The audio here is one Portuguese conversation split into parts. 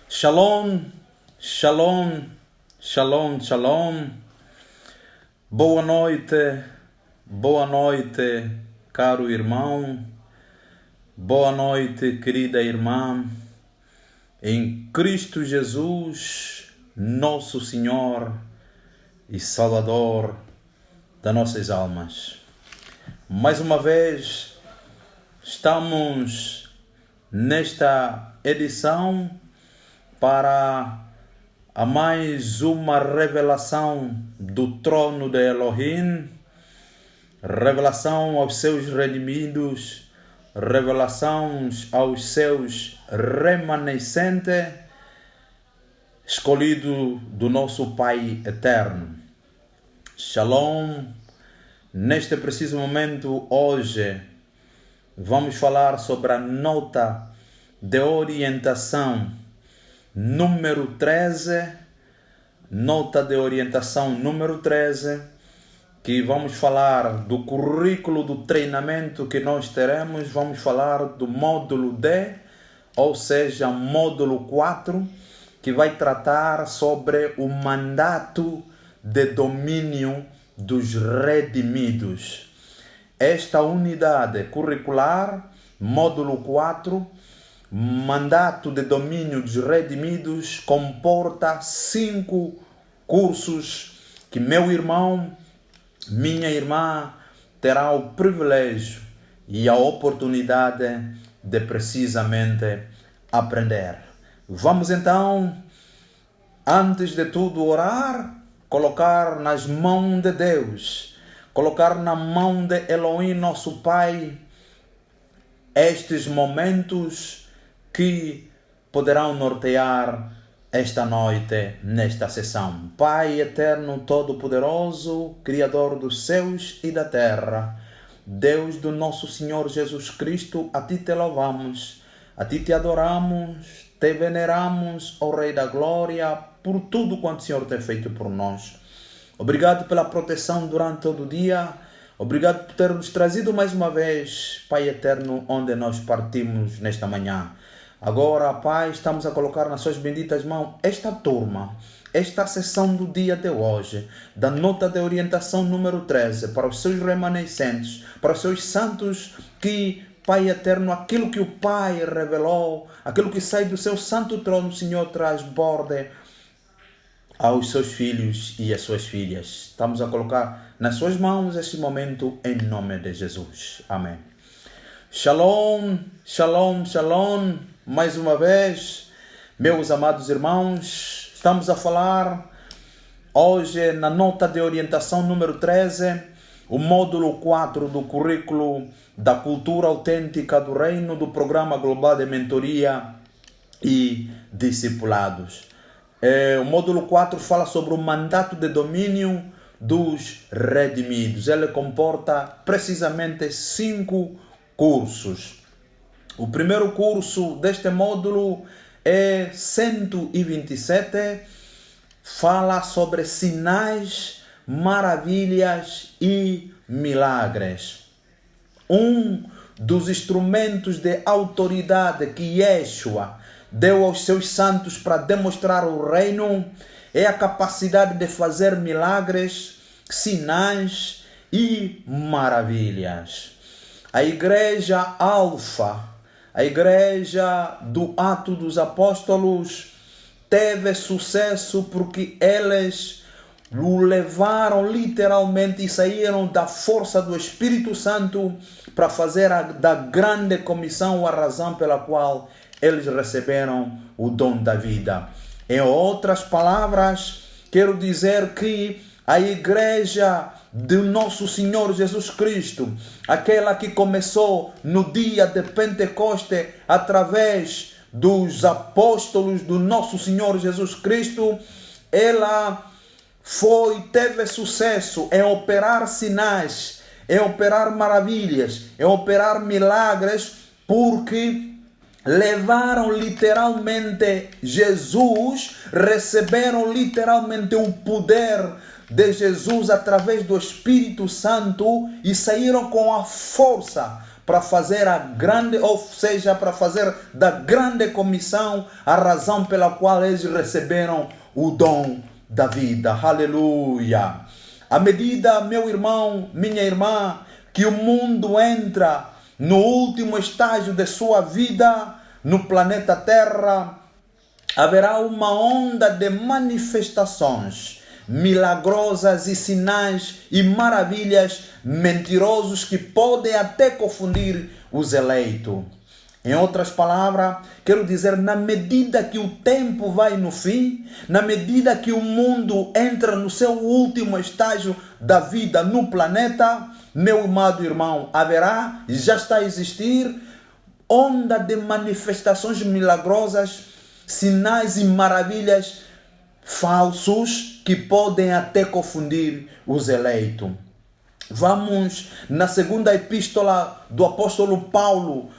Shalom, shalom, shalom, shalom. Boa noite, caro irmão. Boa noite, querida irmã. Em Cristo Jesus, nosso Senhor e Salvador das nossas almas. Mais uma vez, estamos nesta edição para a mais uma revelação do trono de Elohim, revelação aos seus redimidos, revelações aos seus remanescentes, escolhido do nosso Pai eterno. Shalom. Neste preciso momento, hoje, vamos falar sobre a nota de orientação número 13, nota de orientação número 13, que vamos falar do currículo do treinamento que nós teremos, vamos falar do módulo D, ou seja, módulo 4, que vai tratar sobre o mandato de domínio dos redimidos. Esta unidade curricular, módulo 4, mandato de domínio dos redimidos, comporta 5 cursos que meu irmão, minha irmã terá o privilégio e a oportunidade de precisamente aprender. Vamos então, antes de tudo, orar, colocar nas mãos de Deus, colocar na mão de Elohim, nosso Pai, estes momentos que poderão nortear esta noite, nesta sessão. Pai eterno, todo-poderoso, Criador dos céus e da terra, Deus do nosso Senhor Jesus Cristo, a Ti te louvamos, a Ti te adoramos, te veneramos, ó Rei da Glória, por tudo quanto o Senhor tem feito por nós. Obrigado pela proteção durante todo o dia. Obrigado por ter nos trazido mais uma vez, Pai eterno, onde nós partimos nesta manhã. Agora, Pai, estamos a colocar nas suas benditas mãos esta turma, esta sessão do dia de hoje, da nota de orientação número 13, para os seus remanescentes, para os seus santos que, Pai eterno, aquilo que o Pai revelou, aquilo que sai do seu santo trono, Senhor, transborde aos seus filhos e às suas filhas. Estamos a colocar nas suas mãos este momento em nome de Jesus. Amém. Shalom, shalom, shalom. Mais uma vez, meus amados irmãos, estamos a falar hoje na nota de orientação número 13, o módulo 4 do currículo da cultura autêntica do reino do programa global de mentoria e discipulados. O módulo 4 fala sobre o mandato de domínio dos redimidos. Ele comporta precisamente 5 cursos. O primeiro curso deste módulo é 127, fala sobre sinais, maravilhas e milagres. Um dos instrumentos de autoridade que Yeshua deu aos seus santos para demonstrar o reino é a capacidade de fazer milagres, sinais e maravilhas. A igreja alfa, a igreja do Ato dos Apóstolos, teve sucesso porque eles o levaram literalmente e saíram da força do Espírito Santo para fazer da grande comissão a razão pela qual eles receberam o dom da vida. Em outras palavras, quero dizer que a igreja do nosso Senhor Jesus Cristo, aquela que começou no dia de Pentecoste através dos apóstolos do nosso Senhor Jesus Cristo, ela teve sucesso em operar sinais, em operar maravilhas, em operar milagres, porque levaram literalmente Jesus, receberam literalmente o poder de Jesus através do Espírito Santo e saíram com a força para fazer a grande, ou seja, para fazer da grande comissão a razão pela qual eles receberam o dom da vida. Aleluia! À medida, meu irmão, minha irmã, que o mundo entra no último estágio de sua vida no planeta Terra, haverá uma onda de manifestações milagrosas e sinais e maravilhas mentirosos que podem até confundir os eleitos. Em outras palavras, quero dizer, na medida que o tempo vai no fim, na medida que o mundo entra no seu último estágio da vida no planeta, meu amado irmão, haverá, já está a existir, onda de manifestações milagrosas, sinais e maravilhas falsos que podem até confundir os eleitos. Vamos na segunda epístola do apóstolo Paulo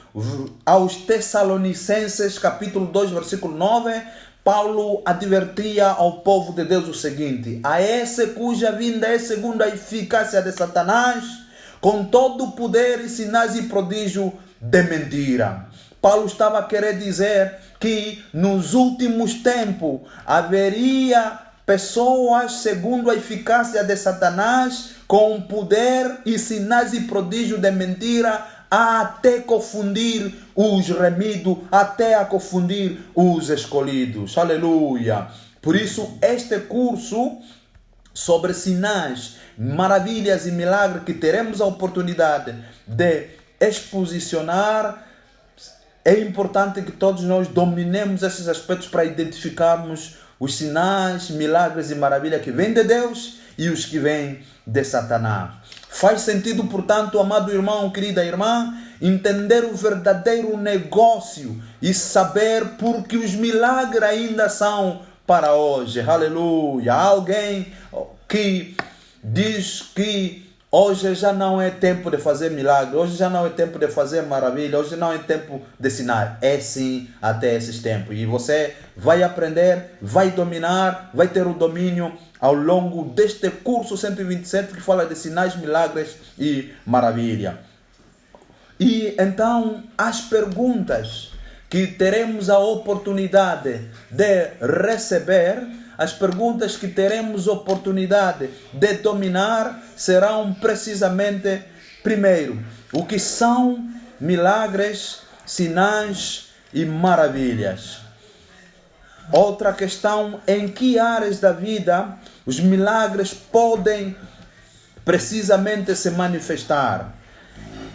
aos Tessalonicenses, capítulo 2, versículo 9. Paulo advertia ao povo de Deus o seguinte: a esse cuja vinda é segundo a eficácia de Satanás, com todo o poder e sinais e prodígio de mentira. Paulo estava a querer dizer que nos últimos tempos haveria pessoas segundo a eficácia de Satanás, com poder e sinais e prodígio de mentira, até confundir os remidos, até a confundir os escolhidos. Aleluia! Por isso, este curso sobre sinais, maravilhas e milagres que teremos a oportunidade de exposicionar, é importante que todos nós dominemos esses aspectos para identificarmos os sinais, milagres e maravilhas que vêm de Deus e os que vêm de Satanás. Faz sentido, portanto, amado irmão, querida irmã, entender o verdadeiro negócio e saber por que os milagres ainda são para hoje. Aleluia! Há alguém que diz que hoje já não é tempo de fazer milagre, hoje já não é tempo de fazer maravilha, hoje não é tempo de sinal. É sim até esses tempos. E você vai aprender, vai dominar, vai ter o domínio ao longo deste curso 127 que fala de sinais, milagres e maravilha. E então as perguntas que teremos a oportunidade de receber, as perguntas que teremos oportunidade de dominar serão precisamente, primeiro, o que são milagres, sinais e maravilhas. Outra questão, em que áreas da vida os milagres podem precisamente se manifestar.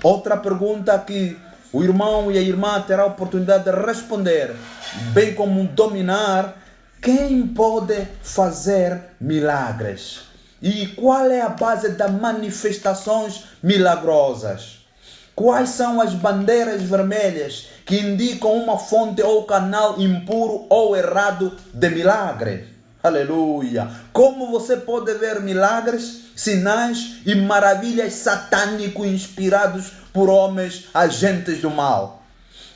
Outra pergunta que o irmão e a irmã terão a oportunidade de responder, bem como dominar: quem pode fazer milagres? E qual é a base das manifestações milagrosas? Quais são as bandeiras vermelhas que indicam uma fonte ou canal impuro ou errado de milagre? Aleluia! Como você pode ver milagres, sinais e maravilhas satânicos inspirados por homens agentes do mal?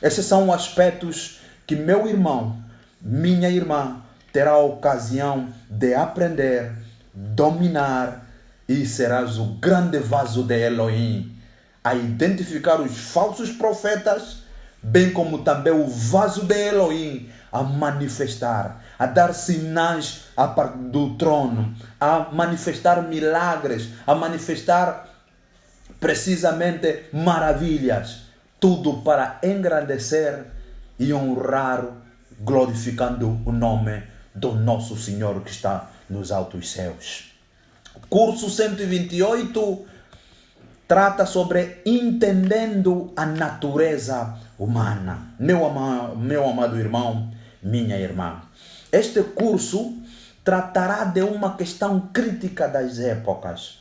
Esses são aspectos que meu irmão, minha irmã, terá a ocasião de aprender, dominar, e serás o grande vaso de Elohim a identificar os falsos profetas, bem como também o vaso de Elohim a manifestar, a dar sinais do trono, a manifestar milagres, a manifestar precisamente maravilhas, tudo para engrandecer e honrar, glorificando o nome do nosso Senhor que está nos altos céus. Curso 128 trata sobre entendendo a natureza humana. Meu amado irmão, minha irmã, este curso tratará de uma questão crítica das épocas.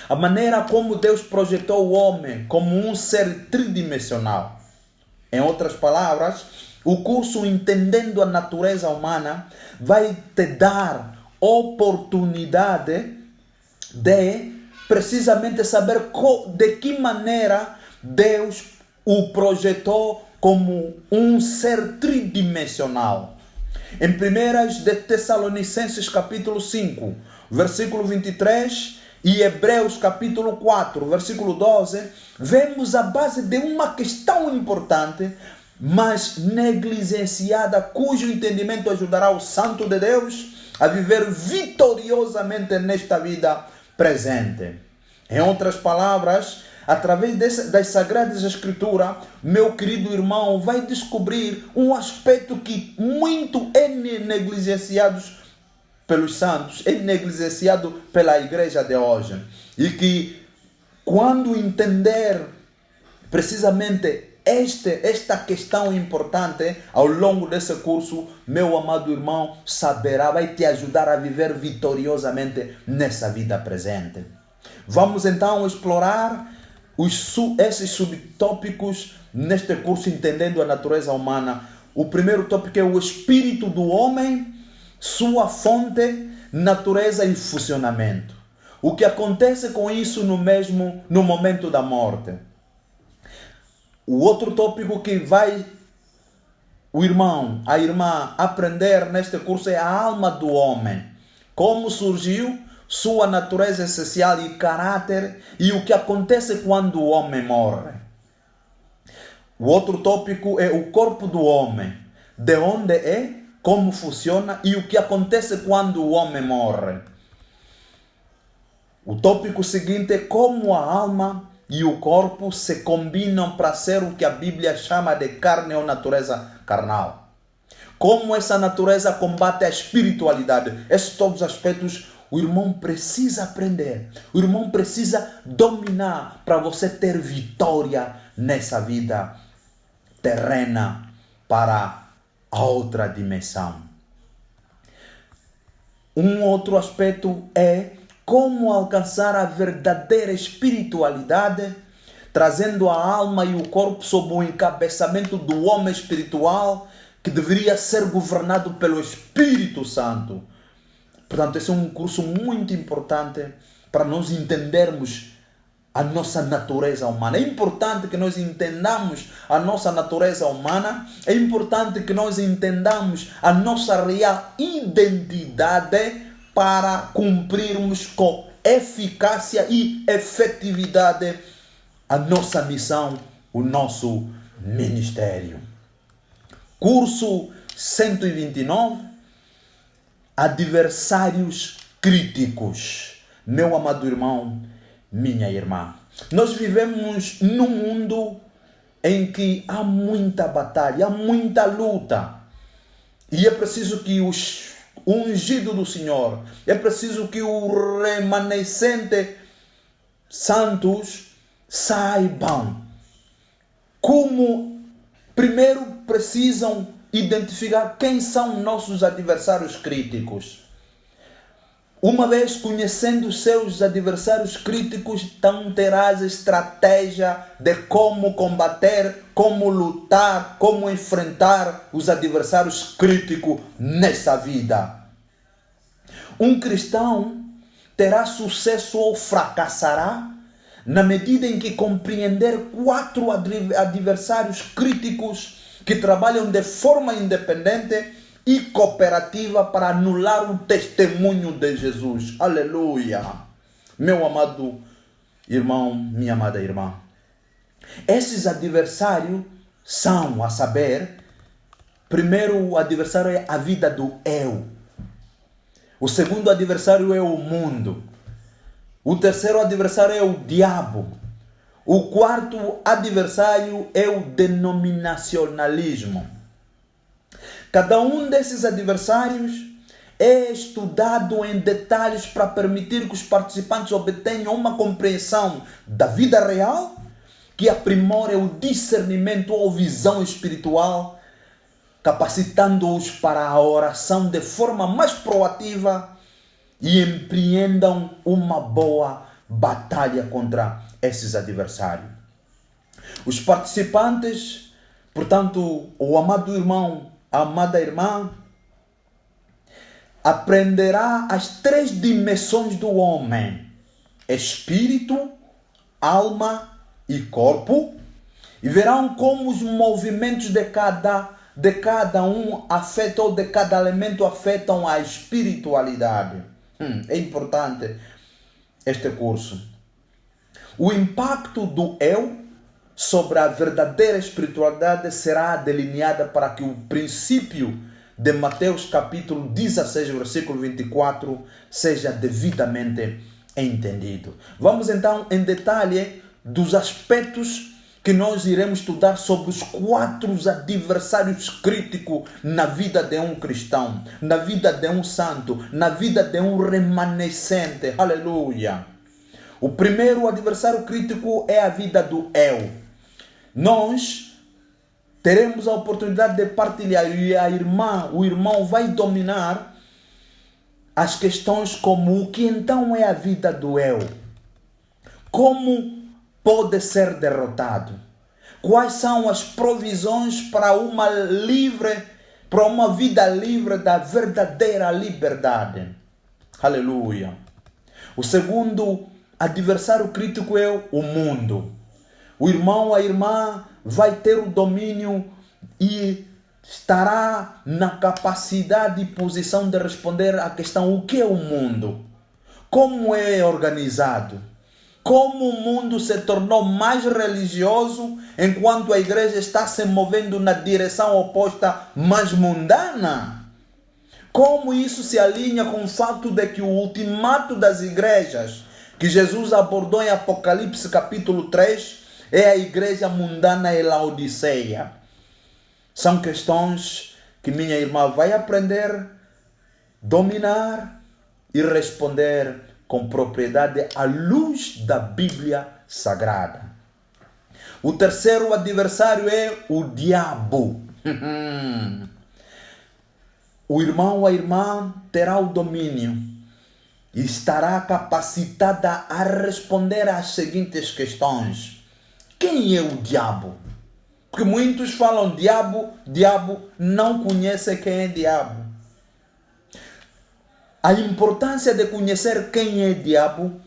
A maneira como Deus projetou o homem como um ser tridimensional. Em outras palavras, o curso Entendendo a Natureza Humana vai te dar oportunidade de precisamente saber de que maneira Deus o projetou como um ser tridimensional. Em 1 de Tessalonicenses capítulo 5, versículo 23, e Hebreus capítulo 4, versículo 12, vemos a base de uma questão importante, mas negligenciada, cujo entendimento ajudará o santo de Deus a viver vitoriosamente nesta vida presente. Em outras palavras, através das Sagradas Escrituras, meu querido irmão vai descobrir um aspecto que muito é negligenciado pelos santos, é negligenciado pela igreja de hoje. E que quando entender precisamente esta questão importante ao longo desse curso, meu amado irmão saberá, vai te ajudar a viver vitoriosamente nessa vida presente. Vamos então explorar esses subtópicos neste curso, entendendo a natureza humana. O primeiro tópico é o espírito do homem, sua fonte, natureza e funcionamento. O que acontece com isso no momento da morte. O outro tópico que vai o irmão, a irmã aprender neste curso é a alma do homem. Como surgiu, sua natureza essencial e caráter e o que acontece quando o homem morre. O outro tópico é o corpo do homem. De onde é, como funciona e o que acontece quando o homem morre. O tópico seguinte é como a alma e o corpo se combinam para ser o que a Bíblia chama de carne ou natureza carnal. Como essa natureza combate a espiritualidade. Esses todos os aspectos o irmão precisa aprender. O irmão precisa dominar para você ter vitória nessa vida terrena para a outra dimensão. Um outro aspecto é como alcançar a verdadeira espiritualidade, trazendo a alma e o corpo sob o encabeçamento do homem espiritual, que deveria ser governado pelo Espírito Santo. Portanto, esse é um curso muito importante para nós entendermos a nossa natureza humana. É importante que nós entendamos a nossa natureza humana. É importante que nós entendamos a nossa real identidade para cumprirmos com eficácia e efetividade a nossa missão, o nosso ministério. Curso 129, adversários críticos. Meu amado irmão, minha irmã, nós vivemos num mundo em que há muita batalha, há muita luta. E é preciso que o ungido do Senhor, é preciso que o remanescente santos saibam como primeiro precisam identificar quem são nossos adversários críticos. Uma vez conhecendo seus adversários críticos, então terás estratégia de como combater, como lutar, como enfrentar os adversários críticos nessa vida. Um cristão terá sucesso ou fracassará na medida em que compreender 4 adversários críticos que trabalham de forma independente e cooperativa para anular o testemunho de Jesus. Aleluia! Meu amado irmão, minha amada irmã. Esses adversários são, a saber, primeiro o adversário é a vida do eu. O segundo adversário é o mundo. O terceiro adversário é o diabo. O quarto adversário é o denominacionalismo. Cada um desses adversários é estudado em detalhes para permitir que os participantes obtenham uma compreensão da vida real que aprimore o discernimento ou visão espiritual, capacitando-os para a oração de forma mais proativa e empreendam uma boa batalha contra esses adversários. Os participantes, portanto, o amado irmão, a amada irmã, aprenderá as 3 dimensões do homem: espírito, alma e corpo, e verão como os movimentos de cada um afetam, ou de cada elemento afetam a espiritualidade. É importante este curso. O impacto do eu sobre a verdadeira espiritualidade será delineada para que o princípio de Mateus capítulo 16, versículo 24, seja devidamente entendido. Vamos então em detalhe dos aspectos que nós iremos estudar sobre os 4 adversários críticos na vida de um cristão, na vida de um santo, na vida de um remanescente. Aleluia! O primeiro adversário crítico é a vida do eu. Nós teremos a oportunidade de partilhar e o irmão vai dominar as questões como o que então é a vida do eu. Como pode ser derrotado? Quais são as provisões para uma vida livre da verdadeira liberdade? Aleluia! O segundo adversário crítico é o mundo. O irmão, a irmã vai ter o domínio e estará na capacidade e posição de responder à questão: o que é o mundo? Como é organizado? Como o mundo se tornou mais religioso enquanto a igreja está se movendo na direção oposta, mais mundana? Como isso se alinha com o fato de que o ultimato das igrejas que Jesus abordou em Apocalipse capítulo 3 é a igreja mundana e Laodiceia? São questões que minha irmã vai aprender, dominar e responder com propriedade à luz da Bíblia Sagrada. O terceiro adversário é o diabo. O irmão, a irmã terá o domínio e estará capacitada a responder às seguintes questões: quem é o diabo? Porque muitos falam diabo, não conhecem quem é diabo. A importância de conhecer quem é diabo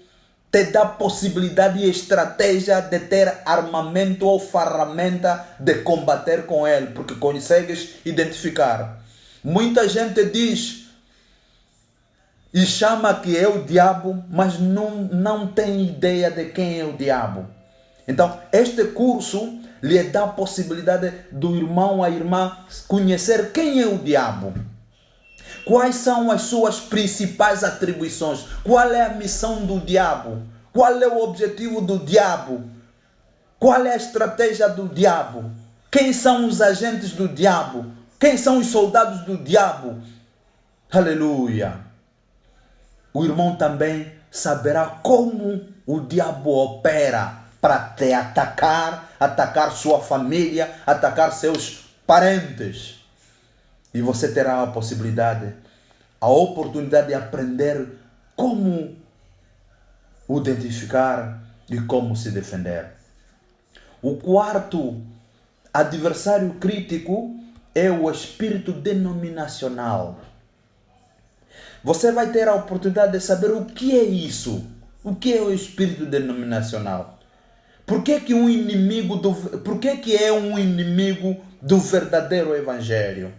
te dá possibilidade e estratégia de ter armamento ou ferramenta de combater com ele, porque consegues identificar. Muita gente diz e chama que é o diabo, mas não tem ideia de quem é o diabo. Então, este curso lhe dá a possibilidade do irmão, a irmã, conhecer quem é o diabo. Quais são as suas principais atribuições? Qual é a missão do diabo? Qual é o objetivo do diabo? Qual é a estratégia do diabo? Quem são os agentes do diabo? Quem são os soldados do diabo? Aleluia! O irmão também saberá como o diabo opera para te atacar sua família, atacar seus parentes. E você terá a possibilidade, a oportunidade de aprender como o identificar e como se defender. O quarto adversário crítico é o espírito denominacional. Você vai ter a oportunidade de saber o que é isso. O que é o espírito denominacional? Por que é um inimigo do verdadeiro evangelho?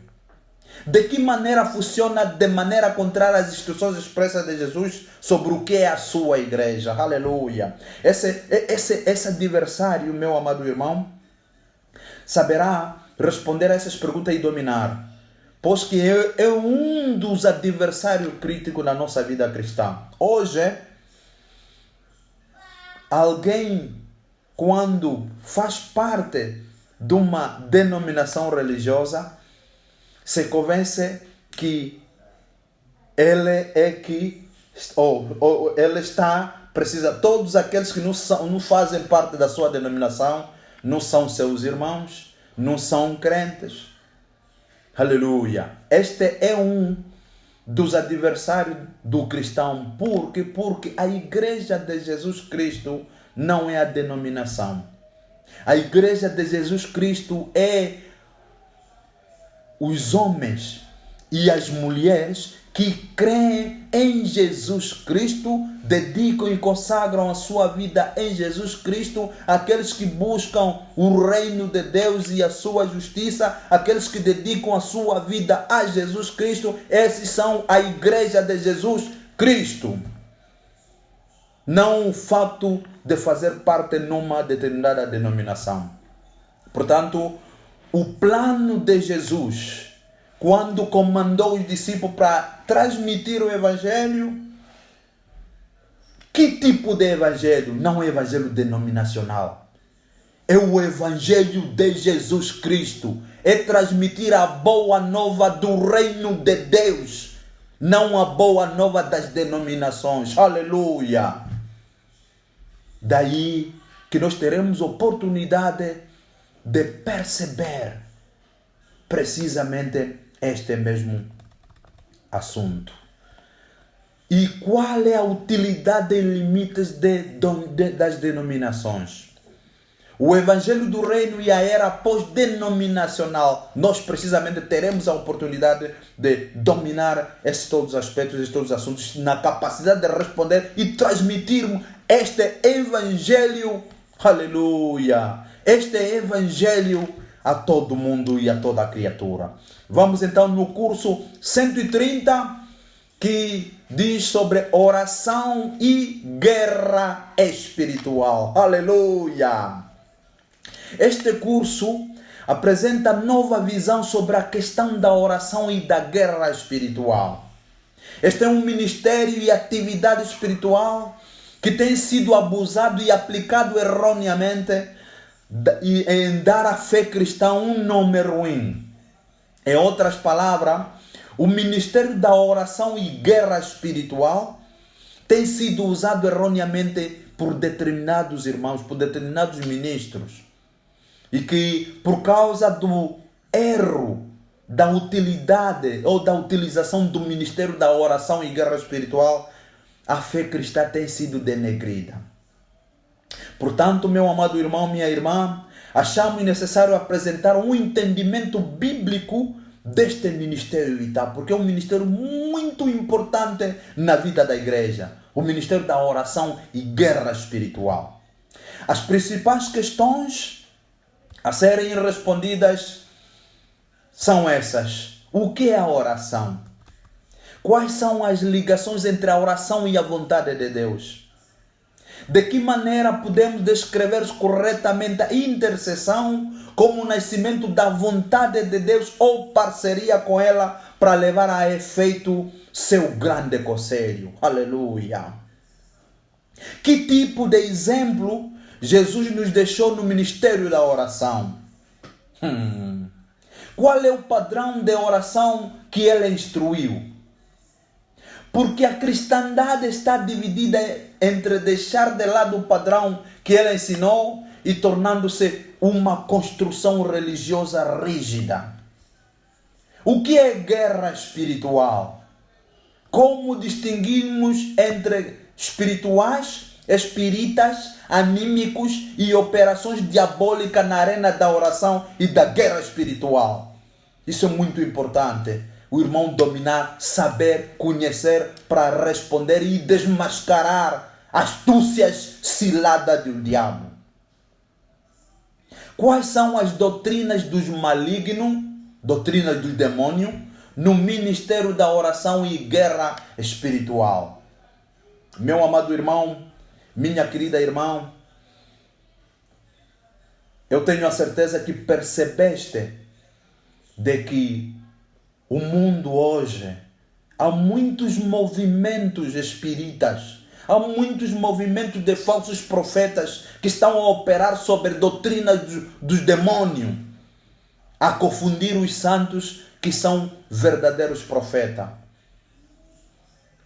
De que maneira funciona de maneira contrária às instruções expressas de Jesus sobre o que é a sua igreja? Aleluia! Esse adversário, meu amado irmão, saberá responder a essas perguntas e dominar. Pois que é um dos adversários críticos na nossa vida cristã. Hoje, alguém, quando faz parte de uma denominação religiosa, se convence que ele é que, ou ele precisa, todos aqueles que não fazem parte da sua denominação, não são seus irmãos, não são crentes. Aleluia! Este é um dos adversários do cristão. Porque a igreja de Jesus Cristo não é a denominação. A igreja de Jesus Cristo é os homens e as mulheres que creem em Jesus Cristo, dedicam e consagram a sua vida em Jesus Cristo, aqueles que buscam o reino de Deus e a sua justiça, aqueles que dedicam a sua vida a Jesus Cristo, esses são a igreja de Jesus Cristo. não o fato de fazer parte numa determinada denominação. Portanto, o plano de Jesus, quando comandou os discípulos para transmitir o Evangelho, que tipo de Evangelho? Não é Evangelho denominacional. É o Evangelho de Jesus Cristo. É transmitir a boa nova do reino de Deus, não a boa nova das denominações. Aleluia! Daí que nós teremos oportunidade de perceber precisamente este mesmo assunto. E qual é a utilidade e limites das denominações? O Evangelho do Reino e a era pós-denominacional, nós precisamente teremos a oportunidade de dominar todos os aspectos, todos os assuntos, na capacidade de responder e transmitirmos este Evangelho, aleluia, este Evangelho a todo mundo e a toda a criatura. Vamos então no curso 130, que diz sobre oração e guerra espiritual, aleluia. Este curso apresenta nova visão sobre a questão da oração e da guerra espiritual. Este é um ministério e atividade espiritual que tem sido abusado e aplicado erroneamente em dar à fé cristã um nome ruim. Em outras palavras, o ministério da oração e guerra espiritual tem sido usado erroneamente por determinados irmãos, por determinados ministros. E que por causa do erro da utilidade ou da utilização do ministério da oração e guerra espiritual, a fé cristã tem sido denegrida. Portanto, meu amado irmão, minha irmã, achamos necessário apresentar um entendimento bíblico deste ministério vital, porque é um ministério muito importante na vida da igreja, o ministério da oração e guerra espiritual. As principais questões a serem respondidas são essas. O que é a oração? Quais são as ligações entre a oração e a vontade de Deus? De que maneira podemos descrever corretamente a intercessão como o nascimento da vontade de Deus ou parceria com ela para levar a efeito seu grande conselho? Aleluia! Que tipo de exemplo Jesus nos deixou no ministério da oração? Qual é o padrão de oração que ele instruiu? Porque a cristandade está dividida entre deixar de lado o padrão que ele ensinou e tornando-se uma construção religiosa rígida. O que é guerra espiritual? Como distinguimos entre espirituais, espíritas, anímicos e operações diabólicas na arena da oração e da guerra espiritual? Isso é muito importante. O irmão dominar, saber, conhecer para responder e desmascarar astúcias ciladas do diabo. Quais são as doutrinas dos malignos, doutrinas do demônio, no ministério da oração e guerra espiritual? Meu amado irmão, minha querida irmã, eu tenho a certeza que percebeste de que o mundo hoje, há muitos movimentos espíritas, há muitos movimentos de falsos profetas que estão a operar sobre doutrinas dos demônios, a confundir os santos que são verdadeiros profetas.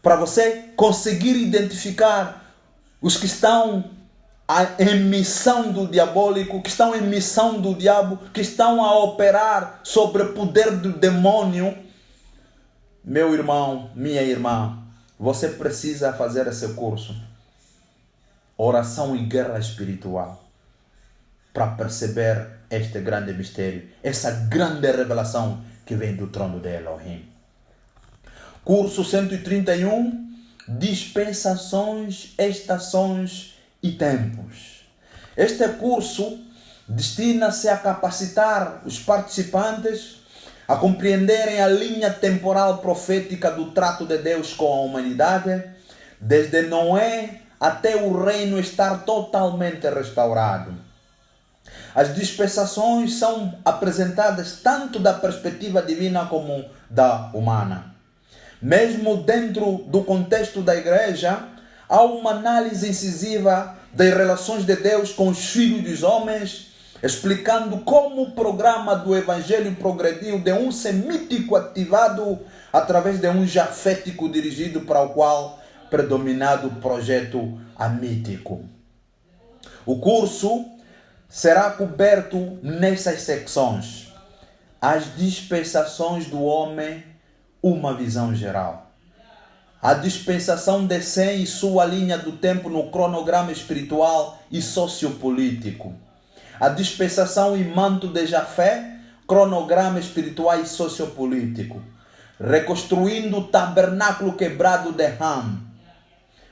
Para você conseguir identificar os que estão em missão do diabólico, que estão em missão do diabo, que estão a operar sobre o poder do demônio, meu irmão, minha irmã, você precisa fazer esse curso, oração e guerra espiritual, para perceber este grande mistério, essa grande revelação que vem do trono de Elohim. Curso 131, dispensações, estações e tempos. Este curso destina-se a capacitar os participantes a compreenderem a linha temporal profética do trato de Deus com a humanidade, desde Noé até o reino estar totalmente restaurado. As dispensações são apresentadas tanto da perspectiva divina como da humana. Mesmo dentro do contexto da igreja, há uma análise incisiva das relações de Deus com os filhos dos homens, explicando como o programa do Evangelho progrediu de um semítico ativado através de um jafético dirigido para o qual predominado o projeto amítico. O curso será coberto nessas secções: as dispensações do homem, uma visão geral; a dispensação de Sem e sua linha do tempo no cronograma espiritual e sociopolítico; a dispensação e manto de Jafé, cronograma espiritual e sociopolítico; reconstruindo o tabernáculo quebrado de Ham;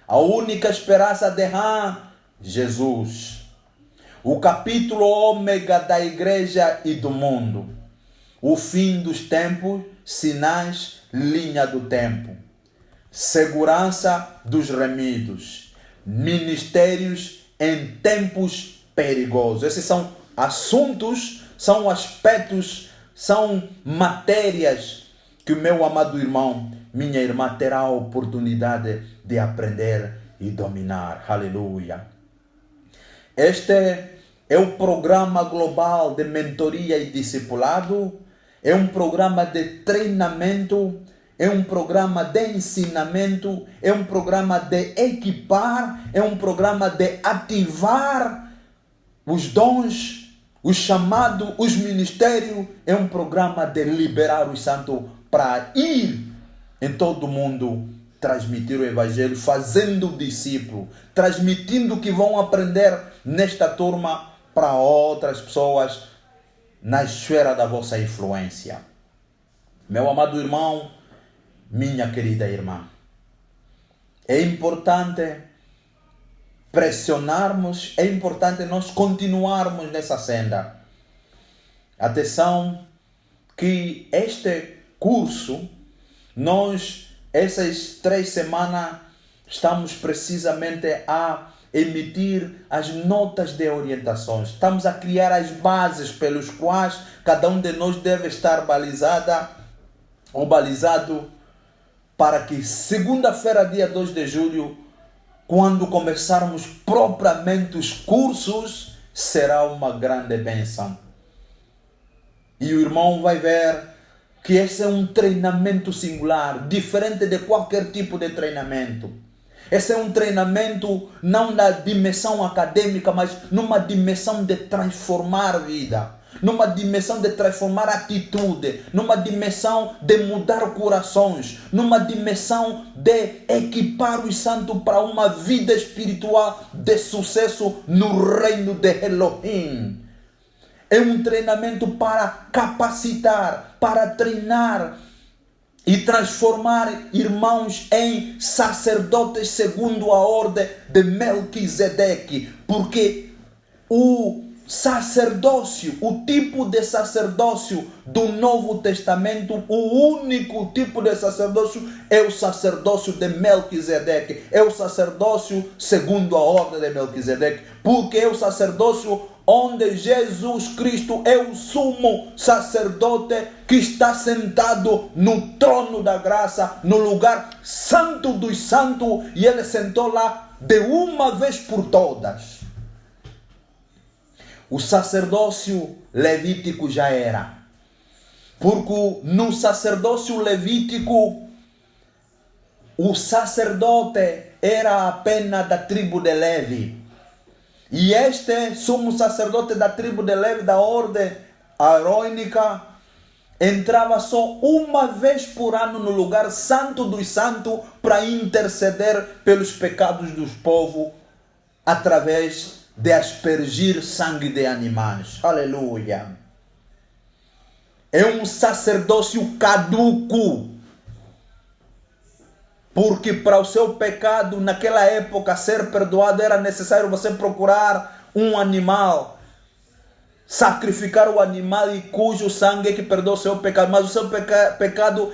a única esperança de Ham, Jesus; o capítulo ômega da igreja e do mundo; o fim dos tempos, sinais, linha do tempo; segurança dos remidos; ministérios em tempos perigosos. Esses são assuntos, são aspectos, são matérias que o meu amado irmão, minha irmã terá a oportunidade de aprender e dominar. Aleluia. Este é o programa global de mentoria e discipulado, é um programa de treinamento, é um programa de ensinamento, é um programa de equipar, é um programa de ativar os dons, o chamado, os ministérios, é um programa de liberar os santos para ir em todo o mundo transmitir o Evangelho, fazendo discípulo, transmitindo o que vão aprender nesta turma para outras pessoas na esfera da vossa influência. Meu amado irmão, minha querida irmã, é importante pressionarmos, é importante nós continuarmos nessa senda. Atenção que este curso, essas 3 semanas, estamos precisamente a emitir as notas de orientações. Estamos a criar as bases pelos quais cada um de nós deve estar balizado para que segunda-feira, dia 2 de julho, quando começarmos propriamente os cursos, será uma grande bênção. E o irmão vai ver que esse é um treinamento singular, diferente de qualquer tipo de treinamento. Esse é um treinamento não na dimensão acadêmica, mas numa dimensão de transformar a vida, numa dimensão de transformar a atitude, numa dimensão de mudar corações, numa dimensão de equipar os santos para uma vida espiritual de sucesso no reino de Elohim. É um treinamento para capacitar, para treinar e transformar irmãos em sacerdotes segundo a ordem de Melquisedeque, porque o sacerdócio, o tipo de sacerdócio do Novo Testamento, o único tipo de sacerdócio é o sacerdócio de Melquisedeque, é o sacerdócio segundo a ordem de Melquisedeque, porque é o sacerdócio onde Jesus Cristo é o sumo sacerdote que está sentado no trono da graça, no lugar santo dos santos, e ele sentou lá de uma vez por todas. O sacerdócio levítico já era, porque no sacerdócio levítico o sacerdote era apenas da tribo de Levi. E este sumo sacerdote da tribo de Levi, da ordem arônica, entrava só uma vez por ano no lugar santo dos santos para interceder pelos pecados dos povos através de aspergir sangue de animais. Aleluia! É um sacerdócio caduco, porque para o seu pecado naquela época ser perdoado era necessário você procurar um animal, sacrificar o animal e cujo sangue é que perdoa o seu pecado. Mas o seu pecado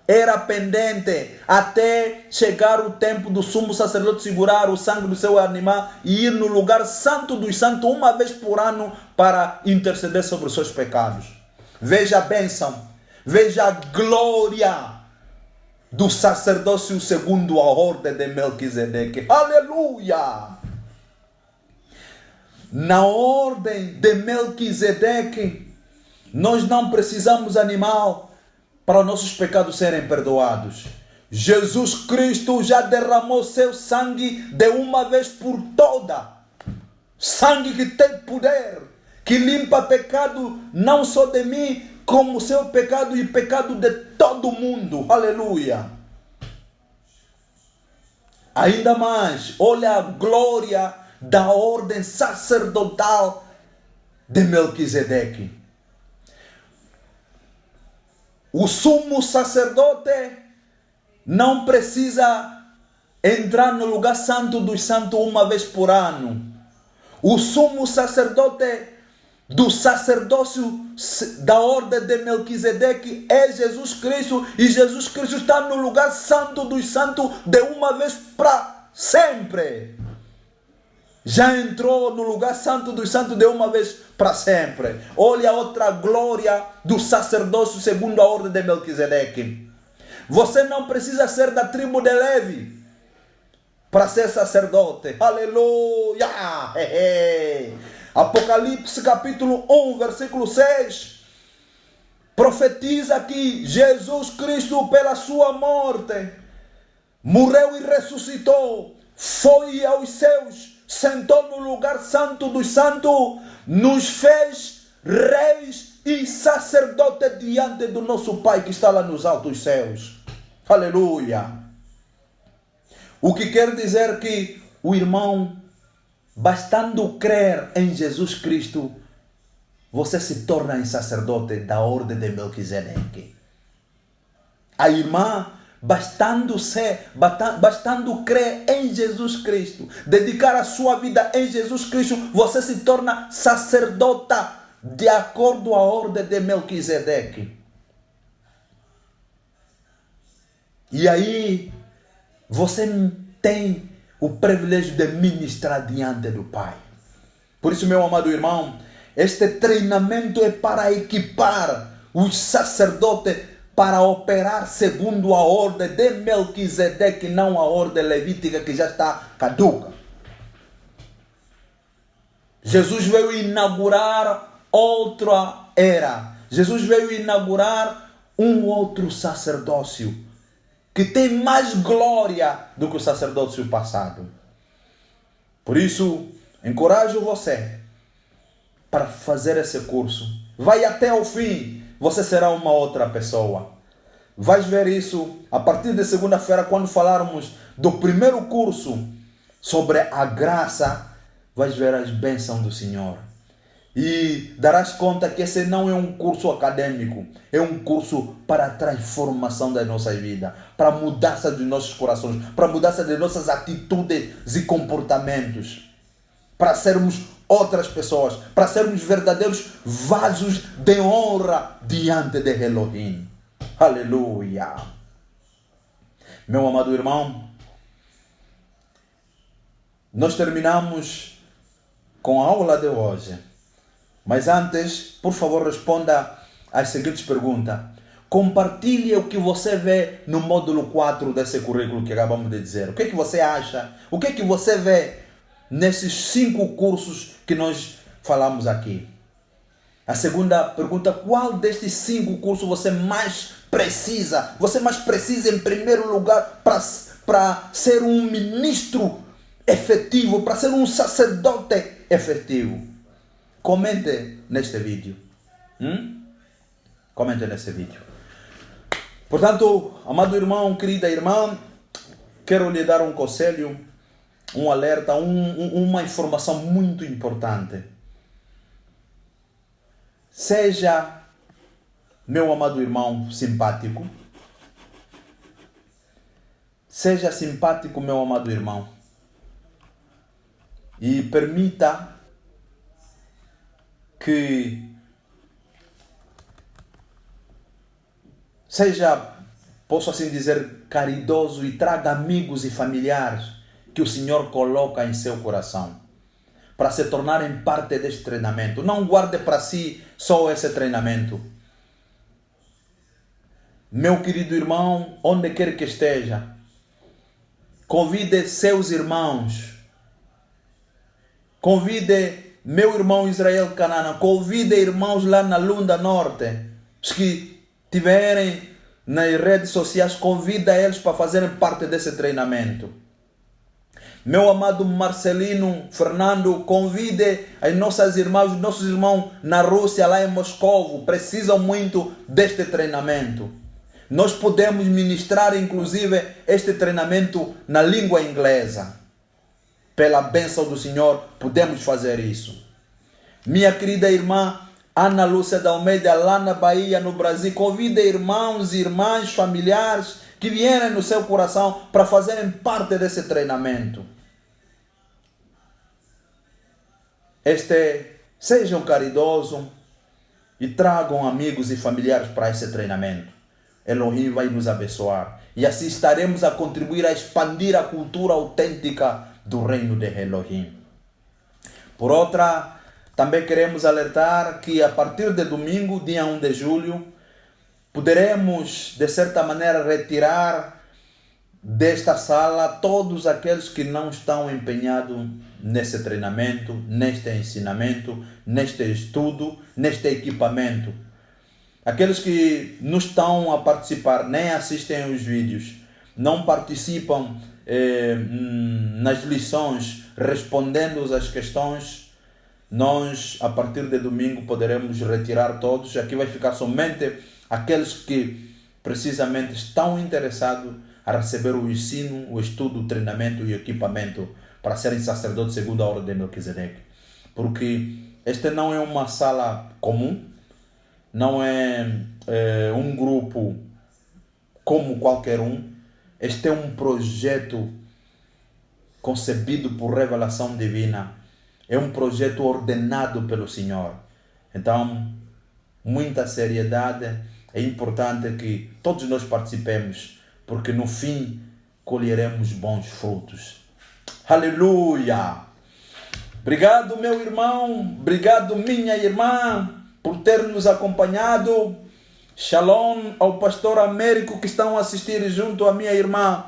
era pendente até chegar o tempo do sumo sacerdote segurar o sangue do seu animal e ir no lugar santo dos santos uma vez por ano para interceder sobre os seus pecados. Veja a bênção, veja a glória do sacerdócio segundo a ordem de Melquisedeque. Aleluia! Na ordem de Melquisedeque, nós não precisamos animal para nossos pecados serem perdoados. Jesus Cristo já derramou seu sangue de uma vez por toda. Sangue que tem poder, que limpa pecado não só de mim, como seu pecado e pecado de todo mundo. Aleluia! Ainda mais, olha a glória da ordem sacerdotal de Melquisedeque. O sumo sacerdote não precisa entrar no lugar santo dos santos uma vez por ano. O sumo sacerdote do sacerdócio da ordem de Melquisedeque é Jesus Cristo, e Jesus Cristo está no lugar santo dos santos de uma vez para sempre. Já entrou no lugar santo dos santos de uma vez para sempre. Olha a outra glória do sacerdócio segundo a ordem de Melquisedeque. Você não precisa ser da tribo de Levi para ser sacerdote. Aleluia! Apocalipse capítulo 1, versículo 6. Profetiza que Jesus Cristo, pela sua morte, morreu e ressuscitou. Foi aos céus, sentou no lugar santo dos santos, nos fez reis e sacerdotes diante do nosso Pai que está lá nos altos céus. Aleluia! O que quer dizer que o irmão, bastando crer em Jesus Cristo, você se torna em sacerdote da ordem de Melquisedeque. A irmã, bastando crer em Jesus Cristo, dedicar a sua vida em Jesus Cristo, você se torna sacerdota de acordo à ordem de Melquisedeque. E aí você tem o privilégio de ministrar diante do Pai. Por isso, meu amado irmão, este treinamento é para equipar os sacerdotes para operar segundo a ordem de Melquisedeque, não a ordem levítica que já está caduca. Jesus veio inaugurar outra era. Jesus veio inaugurar um outro sacerdócio que tem mais glória do que o sacerdócio passado. Por isso, encorajo você para fazer esse curso. Vai até o fim. Você será uma outra pessoa. Vais ver isso a partir de segunda-feira, quando falarmos do primeiro curso sobre a graça. Vais ver as bênçãos do Senhor. E darás conta que esse não é um curso acadêmico. É um curso para a transformação da nossa vida. Para a mudança dos nossos corações. Para a mudança de nossas atitudes e comportamentos. Para sermos outras pessoas. Para sermos verdadeiros vasos de honra diante de Elohim. Aleluia! Meu amado irmão, nós terminamos com a aula de hoje. Mas antes, por favor, responda às seguintes perguntas. Compartilhe o que você vê no módulo 4 desse currículo que acabamos de dizer. O que é que você acha? O que é que você vê nesses 5 cursos que nós falamos aqui? A segunda pergunta, qual destes 5 cursos você mais precisa? Você mais precisa em primeiro lugar para ser um ministro efetivo, para ser um sacerdote efetivo? Comente neste vídeo. Comente neste vídeo. Portanto, amado irmão, querida irmã, quero lhe dar um conselho, um alerta, uma informação muito importante. Seja, meu amado irmão, simpático. Seja simpático, meu amado irmão. E permita que seja posso assim dizer, caridoso, e traga amigos e familiares que o Senhor coloca em seu coração para se tornarem parte deste treinamento. Não guarde para si só esse treinamento. Meu querido irmão, onde quer que esteja, convide seus irmãos. Convide meu irmão Israel Canana. Convide irmãos lá na Lunda Norte. Os que tiverem nas redes sociais, convida eles para fazerem parte desse treinamento. Meu amado Marcelino Fernando, convide as nossas irmãs, os nossos irmãos na Rússia, lá em Moscou, precisam muito deste treinamento. Nós podemos ministrar, inclusive, este treinamento na língua inglesa. Pela bênção do Senhor, podemos fazer isso. Minha querida irmã Ana Lúcia da Almeida, lá na Bahia, no Brasil, convide irmãos, irmãs, familiares que vierem no seu coração para fazerem parte desse treinamento. Sejam caridosos e tragam amigos e familiares para esse treinamento. Elohim vai nos abençoar. E assim estaremos a contribuir a expandir a cultura autêntica do reino de Elohim. Por outra, também queremos alertar que a partir de domingo, dia 1 de julho, poderemos, de certa maneira, retirar desta sala todos aqueles que não estão empenhados nesse treinamento, neste ensinamento, neste estudo, neste equipamento. Aqueles que não estão a participar, nem assistem os vídeos, não participam nas lições, respondendo às questões, nós, a partir de domingo, poderemos retirar todos. Aqui vai ficar somente aqueles que precisamente estão interessados a receber o ensino, o estudo, o treinamento e o equipamento para serem sacerdotes segundo a ordem de Melquisedeque. Porque este não é uma sala comum, não é um grupo como qualquer um. Este é um projeto concebido por revelação divina. É um projeto ordenado pelo Senhor. Então, muita seriedade. É importante que todos nós participemos, porque no fim colheremos bons frutos. Aleluia! Obrigado, meu irmão. Obrigado, minha irmã, por ter nos acompanhado. Shalom ao pastor Américo que estão a assistir junto à minha irmã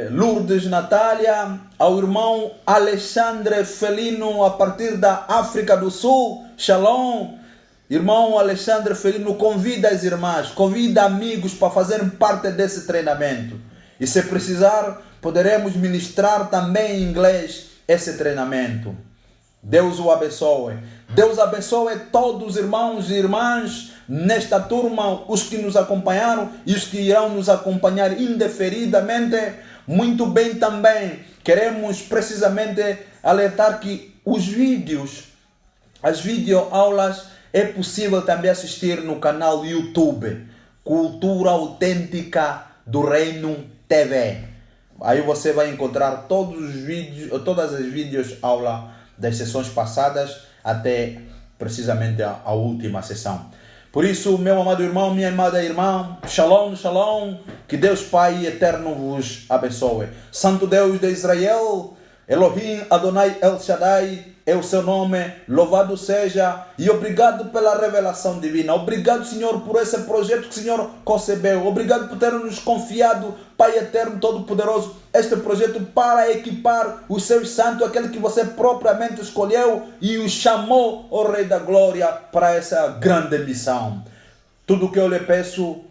Lourdes Natália, ao irmão Alexandre Felino a partir da África do Sul. Shalom. Irmão Alexandre Felino, convida as irmãs, convida amigos para fazerem parte desse treinamento. E se precisar, poderemos ministrar também em inglês esse treinamento. Deus o abençoe. Deus abençoe todos os irmãos e irmãs nesta turma, os que nos acompanharam e os que irão nos acompanhar indeferidamente. Muito bem também. Queremos precisamente alertar que os vídeos, as videoaulas, é possível também assistir no canal YouTube Cultura Autêntica do Reino TV. Aí você vai encontrar todos os vídeos, todas as videoaulas das sessões passadas até precisamente a última sessão. Por isso, meu amado irmão, minha amada irmã, shalom, shalom, que Deus Pai eterno vos abençoe. Santo Deus de Israel, Elohim Adonai El Shaddai, é o seu nome, louvado seja, e obrigado pela revelação divina. Obrigado, Senhor, por esse projeto que o Senhor concebeu. Obrigado por ter nos confiado, Pai eterno, todo-poderoso, este projeto para equipar os seus santos, aquele que você propriamente escolheu e o chamou, ó Rei da Glória, para essa grande missão. Tudo que eu lhe peço,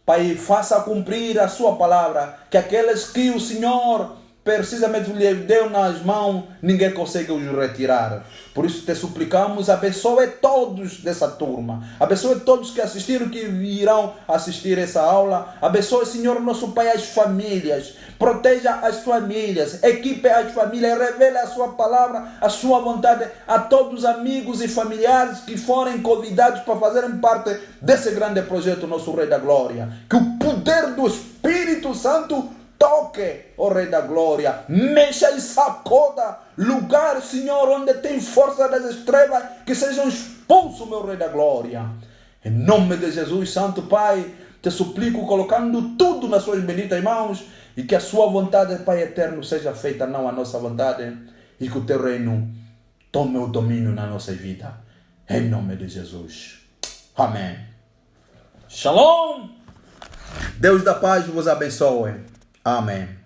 Pai, faça cumprir a sua palavra, que aqueles que o Senhor precisamente lhe deu nas mãos, ninguém consegue os retirar. Por isso te suplicamos, abençoe todos dessa turma, abençoe todos que assistiram, que irão assistir essa aula. Abençoe, Senhor, nosso Pai, as famílias, proteja as famílias, equipe as famílias, revele a sua palavra, a sua vontade a todos os amigos e familiares que forem convidados para fazerem parte desse grande projeto, nosso Rei da Glória. Que o poder do Espírito Santo toque, ó Rei da Glória, mexa e sacoda lugar, Senhor, onde tem força das estrelas, que sejam expulsos, meu Rei da Glória. Em nome de Jesus, Santo Pai, te suplico colocando tudo nas suas benditas mãos e que a sua vontade, Pai eterno, seja feita, não a nossa vontade, e que o teu reino tome o domínio na nossa vida. Em nome de Jesus. Amém. Shalom. Deus da paz vos abençoe. Amém.